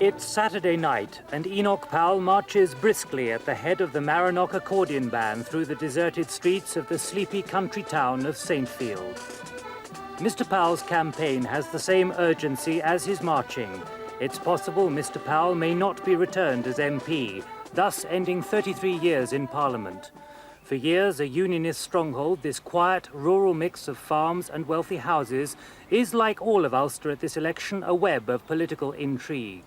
It's Saturday night, and Enoch Powell marches briskly at the head of the Marinock accordion band through the deserted streets of the sleepy country town of Saintfield. Mr. Powell's campaign has the same urgency as his marching. It's possible Mr. Powell may not be returned as MP, thus ending 33 years in Parliament. For years, a unionist stronghold, this quiet, rural mix of farms and wealthy houses is, like all of Ulster at this election, a web of political intrigue.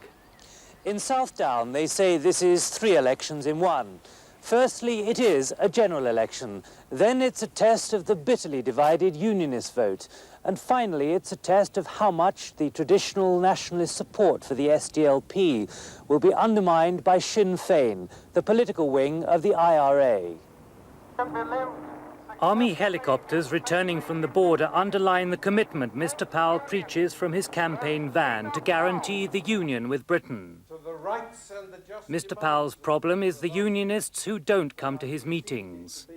In Southdown, they say this is 3 elections in one. Firstly, it is a general election. Then it's a test of the bitterly divided unionist vote. And finally, it's a test of how much the traditional nationalist support for the SDLP will be undermined by Sinn Féin, the political wing of the IRA. Army helicopters returning from the border underline the commitment Mr. Powell preaches from his campaign van to guarantee the union with Britain. Mr. Powell's problem is the unionists who don't come to his meetings.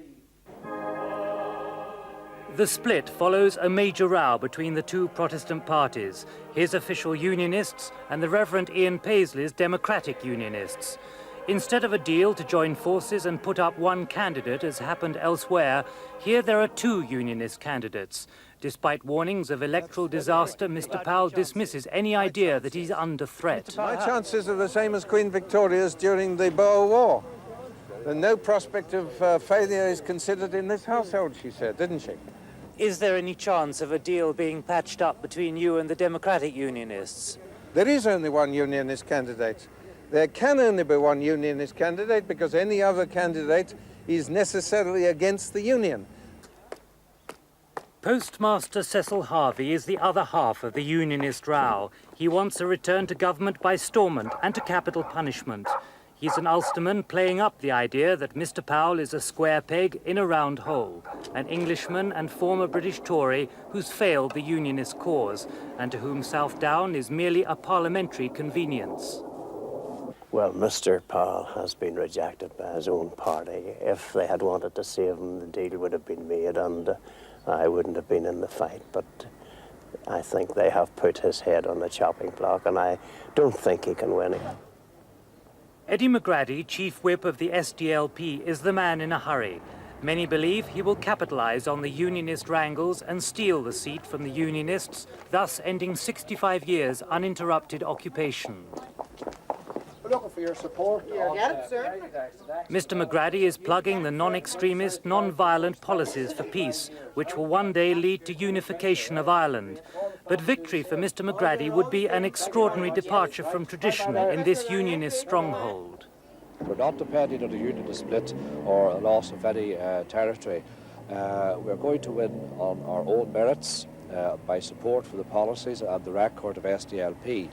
The split follows a major row between the two Protestant parties, his official unionists and the Reverend Ian Paisley's Democratic unionists. Instead of a deal to join forces and put up one candidate, as happened elsewhere, here there are 2 unionist candidates. Despite warnings of electoral disaster, Mr. Powell dismisses any idea that he's under threat. My chances are the same as Queen Victoria's during the Boer War. No prospect of failure is considered in this household, she said, didn't she? Is there any chance of a deal being patched up between you and the Democratic unionists? There is only one unionist candidate. There can only be one unionist candidate because any other candidate is necessarily against the union. Postmaster Cecil Harvey is the other half of the unionist row. He wants a return to government by stormont and to capital punishment. He's an Ulsterman playing up the idea that Mr. Powell is a square peg in a round hole, an Englishman and former British Tory who's failed the unionist cause and to whom Southdown is merely a parliamentary convenience. Well, Mr. Powell has been rejected by his own party. If they had wanted to save him, the deal would have been made and I wouldn't have been in the fight. But I think they have put his head on the chopping block and I don't think he can win it. Eddie McGrady, chief whip of the SDLP, is the man in a hurry. Many believe he will capitalise on the unionist wrangles and steal the seat from the unionists, thus ending 65 years uninterrupted occupation. Looking for your support. You get it, sir. Mr. McGrady is plugging the non-extremist, non-violent policies for peace, which will one day lead to unification of Ireland. But victory for Mr. McGrady would be an extraordinary departure from tradition in this unionist stronghold. We're not depending on a unionist split or a loss of any territory. We're going to win on our own merits by support for the policies and the record of SDLP.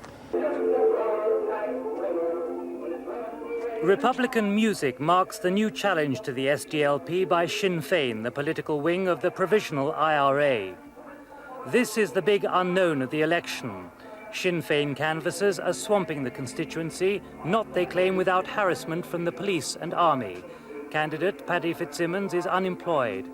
Republican music marks the new challenge to the SDLP by Sinn Féin, the political wing of the provisional IRA. This is the big unknown of the election. Sinn Féin canvassers are swamping the constituency, not, they claim, without harassment from the police and army. Candidate Paddy Fitzsimmons is unemployed.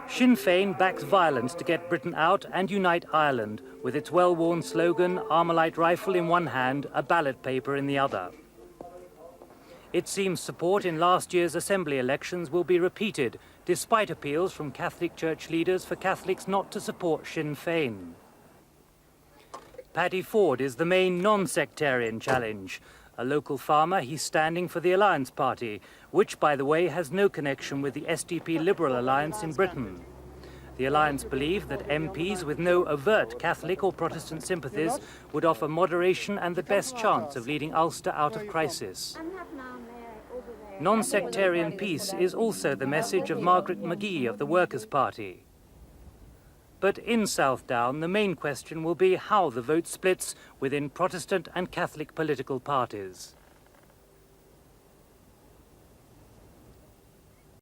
Sinn Féin backs violence to get Britain out and unite Ireland, with its well-worn slogan, Armalite rifle in one hand, a ballot paper in the other. It seems support in last year's Assembly elections will be repeated, despite appeals from Catholic Church leaders for Catholics not to support Sinn Féin. Paddy Ford is the main non-sectarian challenge. A local farmer, he's standing for the Alliance Party, which, by the way, has no connection with the SDP Liberal Alliance in Britain. The Alliance believe that MPs with no overt Catholic or Protestant sympathies would offer moderation and the best chance of leading Ulster out of crisis. Non-sectarian peace is also the message of Margaret McGee of the Workers' Party. But in Southdown, the main question will be how the vote splits within Protestant and Catholic political parties.